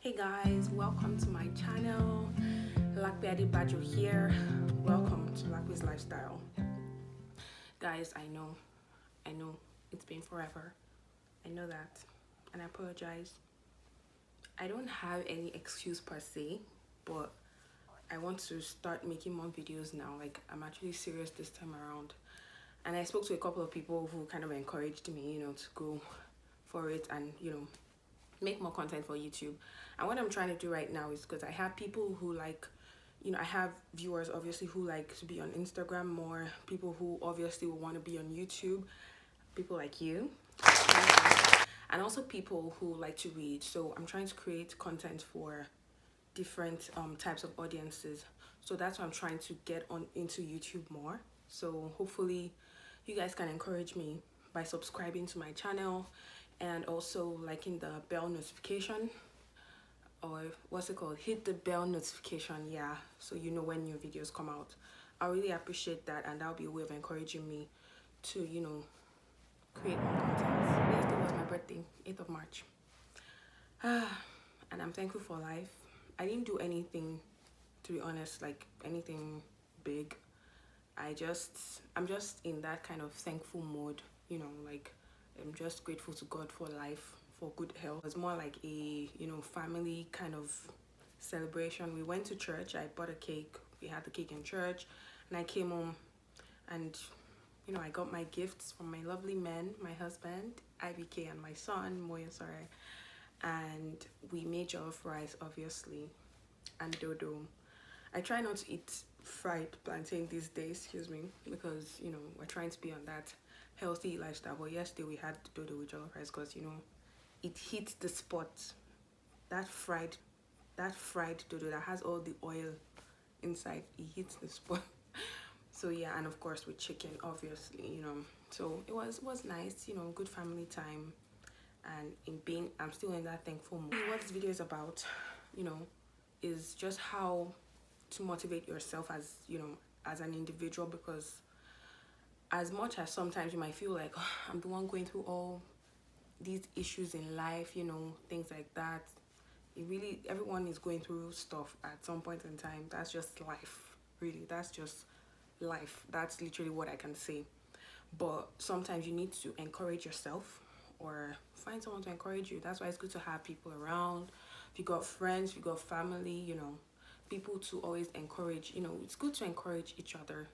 Hey guys, welcome to my channel. Lakbeadi Bajo here. Welcome to Lakbe's Lifestyle. Guys, I know it's been forever. I know that, and I apologize. I don't have any excuse per se, but I want to start making more videos now. Like, I'm actually serious this time around. And I spoke to a couple of people who kind of encouraged me, to go for it and, make more content for YouTube. And what I'm trying to do right now is because I have people who like, I have viewers obviously who like to be on Instagram more, people who obviously will want to be on YouTube, people like you, and also people who like to read. So I'm trying to create content for different types of audiences. So that's why I'm trying to get on into YouTube more. So hopefully you guys can encourage me by subscribing to my channel and also liking the bell notification, or what's it called, hit the bell notification, yeah, so you know when new videos come out. I really appreciate that, and that'll be a way of encouraging me to create more content. Yesterday was my birthday, 8th of March, and I'm thankful for life. I didn't do anything, to be honest, like anything big. I'm just in that kind of thankful mode, like I'm just grateful to God for life, for good health. It's more like a family kind of celebration. We went to church, I bought a cake, we had the cake in church, and I came home and I got my gifts from my lovely men, my husband IBK, and my son Moya, sorry, and we made jollof rice obviously and dodo. I try not to eat fried plantain these days, excuse me, because we're trying to be on that healthy lifestyle. But yesterday we had dodo with jollof rice because it hits the spot. That fried dodo that has all the oil inside, it hits the spot. So yeah, and of course with chicken obviously, so it was nice, good family time. And I'm still in that thankful mood. What this video is about, is just how to motivate yourself as an individual, because as much as sometimes you might feel like, oh, I'm the one going through all these issues in life, things like that, everyone is going through stuff at some point in time. That's just life, really. That's just life. That's literally what I can say. But sometimes you need to encourage yourself or find someone to encourage you. That's why it's good to have people around. If you got friends, if you got family, people to always encourage. It's good to encourage each other,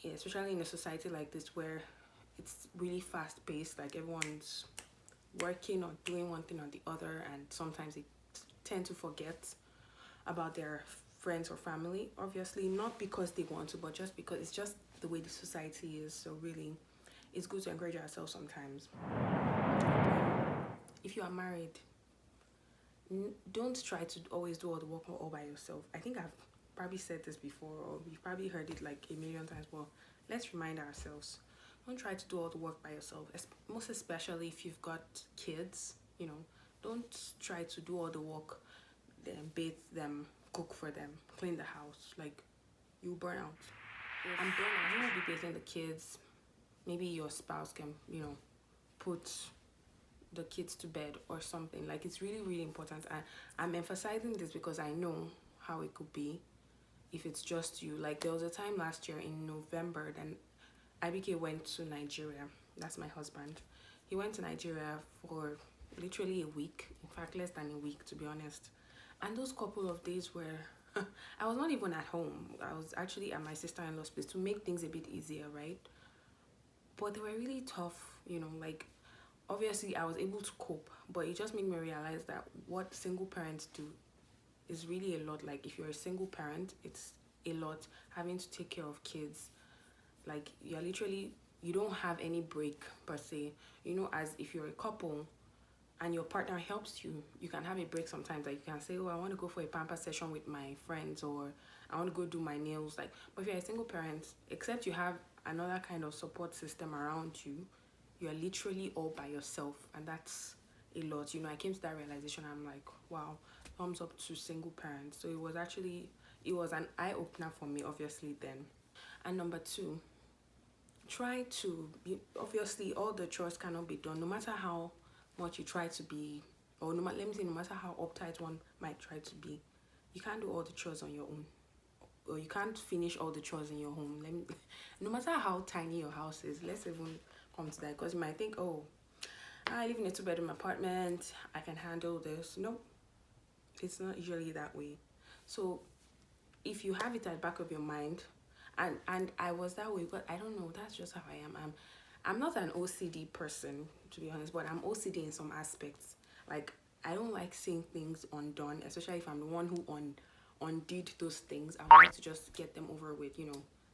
especially in a society like this where it's really fast paced, like everyone's working or doing one thing or the other, and sometimes they tend to forget about their friends or family, obviously not because they want to, but just because it's just the way the society is. So really it's good to encourage ourselves sometimes. If you are married, don't try to always do all the work all by yourself. I think I've probably said this before, or you've probably heard it like a million times, but let's remind ourselves, don't try to do all the work by yourself, most especially if you've got kids. Don't try to do all the work, then bathe them, cook for them, clean the house. Like, you burn out. I'm burnt out. You will be bathing the kids. Maybe your spouse can put the kids to bed or something. Like, it's really, really important. And I'm emphasizing this because I know how it could be if it's just you. Like, there was a time last year in November, then IBK went to Nigeria. That's my husband. He went to Nigeria for literally a week, in fact less than a week, to be honest. And those couple of days where I was not even at home, I was actually at my sister-in-law's place to make things a bit easier, right? But they were really tough, like, obviously I was able to cope, but it just made me realize that what single parents do is really a lot. Like, if you're a single parent, it's a lot having to take care of kids. Like, you don't have any break per se, as if you're a couple and your partner helps you, you can have a break sometimes. Like, you can say, oh, I want to go for a pamper session with my friends, or I want to go do my nails. Like, but if you're a single parent, except you have another kind of support system around you, you're literally all by yourself, and that's a lot. I came to that realization. I'm like, wow, thumbs up to single parents. So it was an eye-opener for me, obviously, then. And number two, try to be, obviously all the chores cannot be done, no matter how much you try to be or no, let me say, no matter how uptight one might try to be, you can't do all the chores on your own, or you can't finish all the chores in your home. No matter how tiny your house is, let's even come to that, because you might think, oh, I live in a 2-bedroom apartment, I can handle this. No, it's not usually that way. So if you have it at the back of your mind, and I was that way, but I don't know, that's just how I am. I'm not an OCD person, to be honest, but I'm OCD in some aspects. Like, I don't like seeing things undone, especially if I'm the one who undid those things. I would like to just get them over with,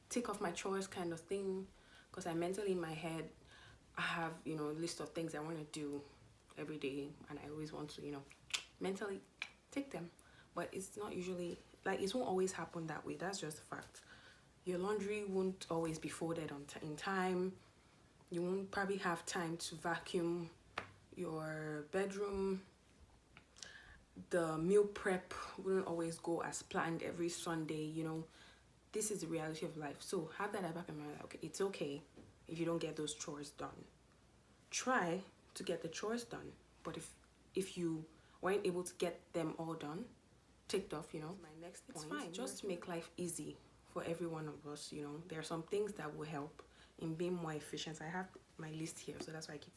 tick off my chores kind of thing, because I mentally in my head, I have, a list of things I want to do every day, and I always want to, mentally take them. But it's not usually, like, it won't always happen that way. That's just a fact. Your laundry won't always be folded in time. You won't probably have time to vacuum your bedroom. The meal prep wouldn't always go as planned every Sunday. This is the reality of life. So have that at the back of my mind. Okay, it's okay if you don't get those chores done. Try to get the chores done. But if you weren't able to get them all done, ticked off, my next point. It's fine. Just to make life easy for every one of us, there are some things that will help in being more efficient. I have my list here, so that's why I keep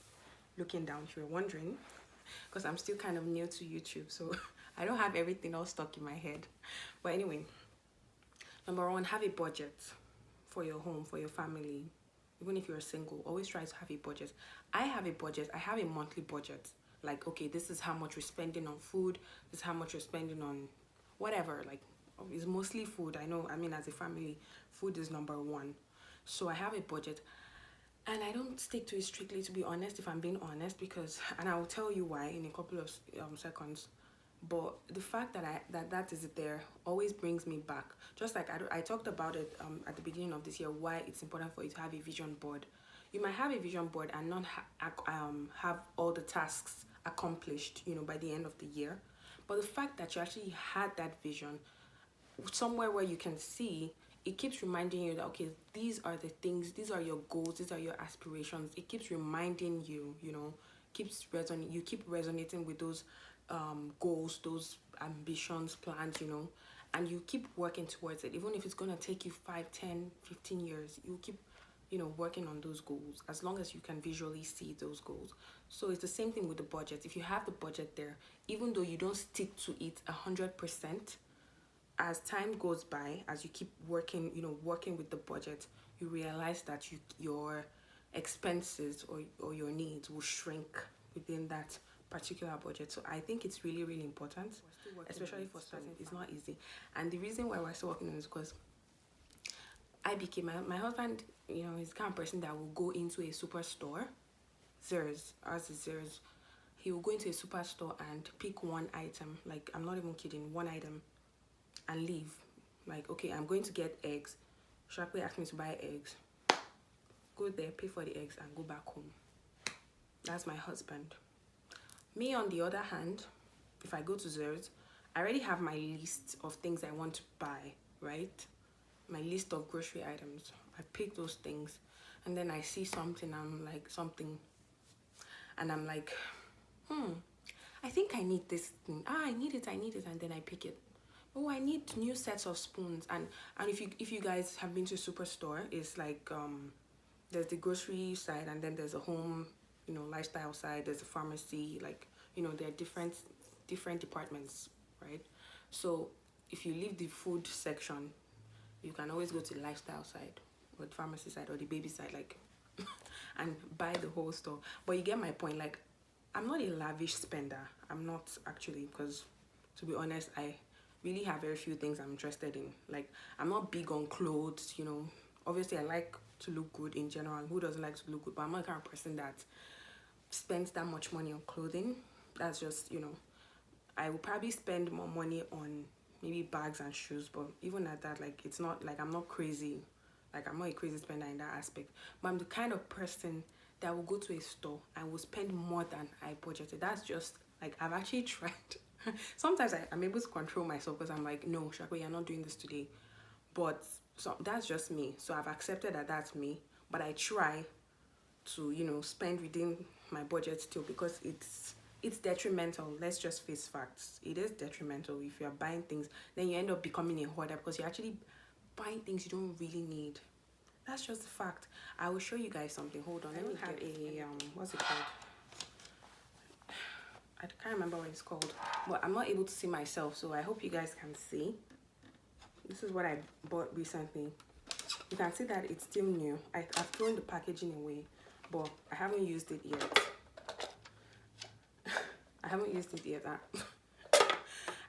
looking down if you're wondering, because I'm still kind of new to YouTube, so I don't have everything all stuck in my head. But anyway, number one, have a budget for your home, for your family. Even if you're single, always try to have a budget. I have a budget. I have a monthly budget. Like, okay, this is how much we're spending on food. This is how much we're spending on whatever. Like, it's mostly food. I know, as a family, food is number one. So I have a budget. And I don't stick to it strictly, to be honest, if I'm being honest, because, and I will tell you why in a couple of seconds. But the fact that that is there always brings me back. Just like I talked about it at the beginning of this year, why it's important for you to have a vision board. You might have a vision board and not have all the tasks accomplished, by the end of the year. But the fact that you actually had that vision somewhere where you can see, it keeps reminding you that, okay, these are the things, these are your goals, these are your aspirations. It keeps reminding you, you keep resonating with those goals, those ambitions, plans, and you keep working towards it. Even if it's going to take you 5, 10, 15 years, you keep working on those goals, as long as you can visually see those goals. So it's the same thing with the budget. If you have the budget there, even though you don't stick to it 100%, as time goes by, as you keep working with the budget, you realize that your expenses or your needs will shrink within that particular budget. So I think it's really, really important, especially for starting. It's not easy. And the reason why we're still working on it is because I became, my husband, is the kind of person that will go into a superstore, Zers, ours is Zers. He will go into a superstore and pick one item, like, I'm not even kidding, one item, and leave. Like, okay, I'm going to get eggs. Shakwe asked me to buy eggs. Go there, pay for the eggs, and go back home. That's my husband. Me, on the other hand, if I go to Zers, I already have my list of things I want to buy, right? My list of grocery items. I pick those things, and then I see something, and I'm like, I think I need this thing. I need it, and then I pick it. Oh, I need new sets of spoons. And if you guys have been to Superstore, it's like there's the grocery side, and then there's a home, lifestyle side, there's a pharmacy, like, there are different departments, right? So if you leave the food section, you can always go to the lifestyle side or the pharmacy side or the baby side, like, and buy the whole store. But you get my point. Like, I'm not a lavish spender. I'm not, actually, because, to be honest, I really have very few things I'm interested in. Like, I'm not big on clothes, Obviously, I like to look good in general. Who doesn't like to look good? But I'm not the kind of person that spends that much money on clothing. That's just, I will probably spend more money on maybe bags and shoes. But even at that, like, it's not, like, I'm not crazy. Like, I'm not a crazy spender in that aspect. But I'm the kind of person that will go to a store and will spend more than I budgeted. That's just, like, I've actually tried. Sometimes I'm able to control myself because I'm like, no, Shako, you're not doing this today. But so that's just me. So I've accepted that that's me. But I try to, spend within my budget still, because it's detrimental. Let's just face facts. It is detrimental if you're buying things, then you end up becoming a hoarder because you're actually buying things you don't really need. That's just a fact. I will show you guys something. Hold on. Let me have a what's it called? I can't remember what it's called, but I'm not able to see myself, so I hope you guys can see. This is what I bought recently. You can see that it's still new. I've thrown the packaging away, but I haven't used it yet. I haven't used it yet.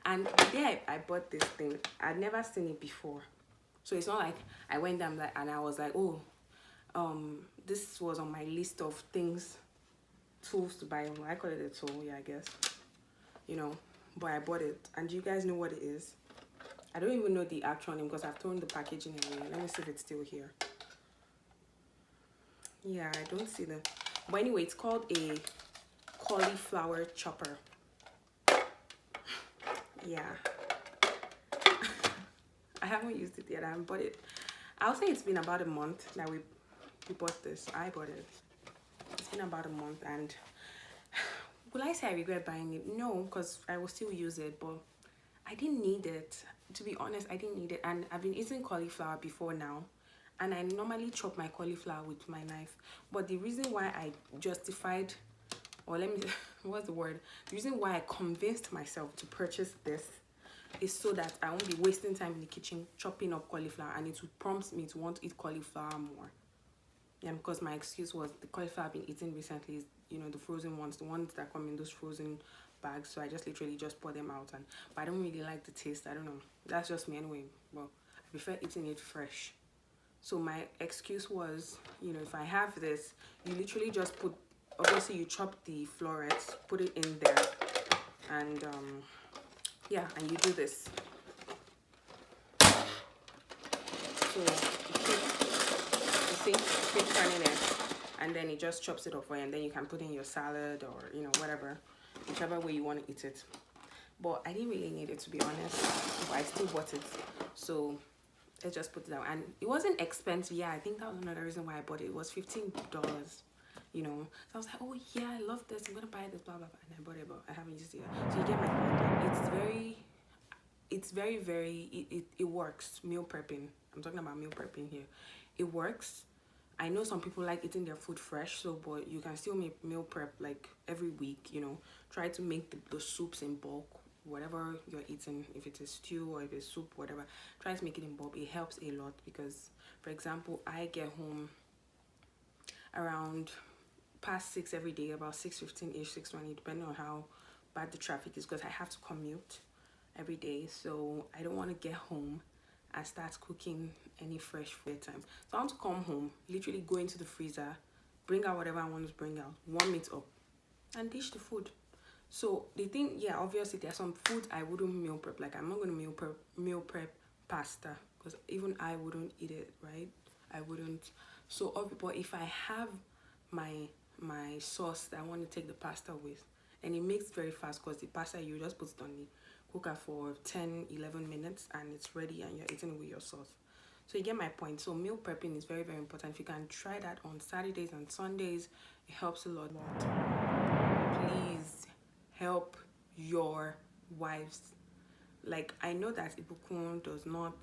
And the day I bought this thing, I'd never seen it before. So it's not like I went down and I was like, oh, this was on my list of things, tools to buy. I call it a tool, yeah, I guess. You know, but I bought it. And do you guys know what it is? I don't even know the actual name because I've thrown the packaging away. Let me see if it's still here. Yeah, I don't see the... But anyway, it's called a Cauliflower Chopper. Yeah. I haven't used it yet. I haven't bought it. I'll say it's been about a month that we bought this. I bought it. It's been about a month, and will I say I regret buying it? No, because I will still use it, but I didn't need it. To be honest, I didn't need it. And I've been eating cauliflower before now, and I normally chop my cauliflower with my knife. But the reason why I justified, or let me, what's the word? The reason why I convinced myself to purchase this is so that I won't be wasting time in the kitchen chopping up cauliflower, and it would prompt me to want to eat cauliflower more. Yeah, because my excuse was the cauliflower I've been eating recently is, you know, the frozen ones, the ones that come in those frozen bags. So I just literally just pour them out, but I don't really like the taste. I don't know. That's just me anyway. Well, I prefer eating it fresh. So my excuse was, you know, if I have this, you literally just put, obviously you chop the florets, put it in there, and yeah, and you do this. So you keep turning it, and then it just chops it up for you, and then you can put in your salad or, you know, whatever, whichever way you want to eat it. But I didn't really need it, to be honest, but I still bought it. So let's just put it down. And it wasn't expensive. Yeah, I think that was another reason why I bought it. It was $15, you know. So I was like, oh yeah, I love this, I'm gonna buy this, blah blah blah, and I bought it, but I haven't used it yet. So you get my point. It's very it works. Meal prepping, I'm talking about meal prepping here. It works. I know some people like eating their food fresh, so but you can still make meal prep like every week, you know. Try to make the soups in bulk, whatever you're eating, if it's a stew or if it's soup, whatever. Try to make it in bulk. It helps a lot because, for example, I get home around past 6 every day, about 6:15-ish, 6:20, depending on how bad the traffic is, because I have to commute every day. So I don't want to get home and start cooking any fresh food time. So I want to come home, literally go into the freezer, bring out whatever I want to bring out, warm it up, and dish the food. So the thing, yeah, obviously there's some food I wouldn't meal prep. Like I'm not gonna meal prep pasta, because even I wouldn't eat it, right? I wouldn't. So but if I have my sauce that I want to take the pasta with, and it makes very fast, because the pasta, you just put it on the cooker for 10-11 minutes and it's ready, and you're eating it with your sauce. So you get my point. So meal prepping is very, very important. If you can try that on Saturdays and Sundays, it helps a lot. Please help your wives. Like, I know that Ibukun does not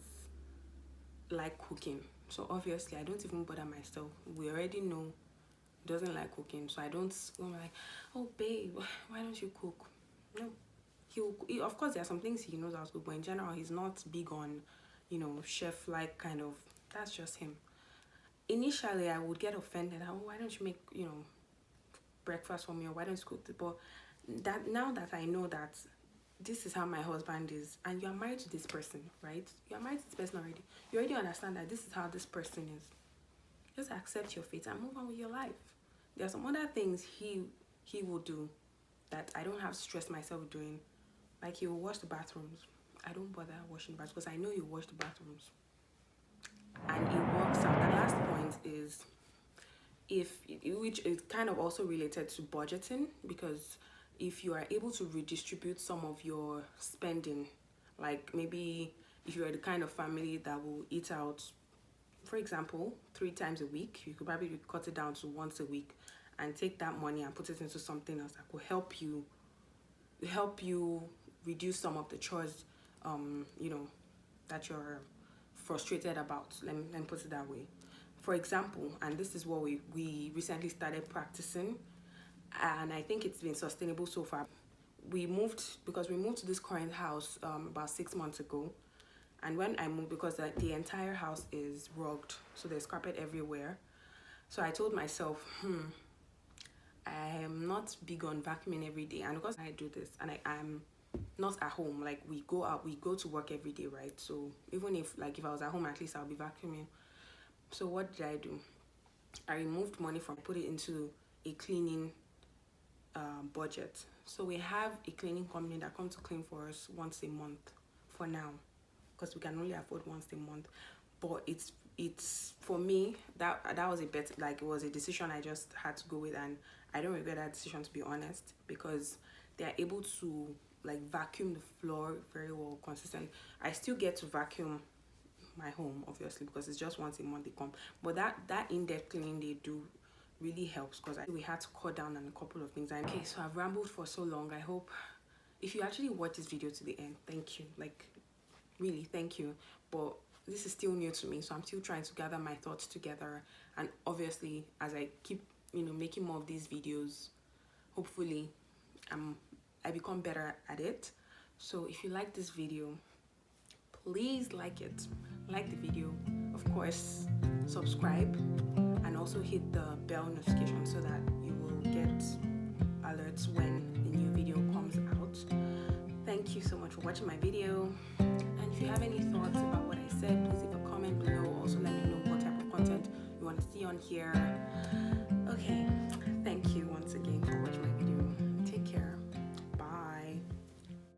like cooking, so obviously I don't even bother myself. We already know he doesn't like cooking, so I don't go like, oh babe, why don't you cook? No, he of course there are some things he knows how to cook, but in general he's not big on, you know, chef like kind of. That's just him. Initially I would get offended. Oh, why don't you make, you know, breakfast for me, or why don't you cook it? But that now that I know that this is how my husband is, and you're married to this person, right? You're married to this person already. You already understand that this is how this person is. Just accept your fate and move on with your life. There are some other things he will do that I don't have to stress myself doing. Like, he will wash the bathrooms. I don't bother washing the bathrooms because I know you wash the bathrooms. And it works out. The last point is, which is kind of also related to budgeting, because if you are able to redistribute some of your spending, like maybe if you're the kind of family that will eat out, for example, 3 times a week, you could probably cut it down to once a week and take that money and put it into something else that could help you help you reduce some of the chores, you know, that you're frustrated about. Let me put it that way. For example, and this is what we recently started practicing, and I think it's been sustainable so far. We moved because we moved to this current house about 6 months ago, and when I moved, because the entire house is rugged, so there's carpet everywhere. So I told myself, I am not big on vacuuming every day, and because I do this, and I'm not at home, like we go out, we go to work every day, right? So even if if I was at home, at least I'll be vacuuming. So what did I do? I removed money from, put it into a cleaning budget. So we have a cleaning company that comes to clean for us once a month for now, because we can only afford once a month. But it's for me, that was a bet, like it was a decision I just had to go with, and I don't regret that decision, to be honest, because they are able to like vacuum the floor very well, consistent. I still get to vacuum my home, obviously, because it's just once a month they come, but that in-depth cleaning they do really helps, because we had to cut down on a couple of things. And okay, so I've rambled for so long. I hope if you actually watch this video to the end, thank you, like really thank you. But this is still new to me, so I'm still trying to gather my thoughts together, and obviously as I keep making more of these videos, hopefully I become better at it. So if you like this video, please like it, like the video, of course subscribe, and also hit the bell notification so that you will get alerts when the new video comes out. Thank you so much for watching my video, and if you have any thoughts about what I said, please leave a comment below. Also let me know what type of content you want to see on here. Okay, thank you once again for watching my video. Take care.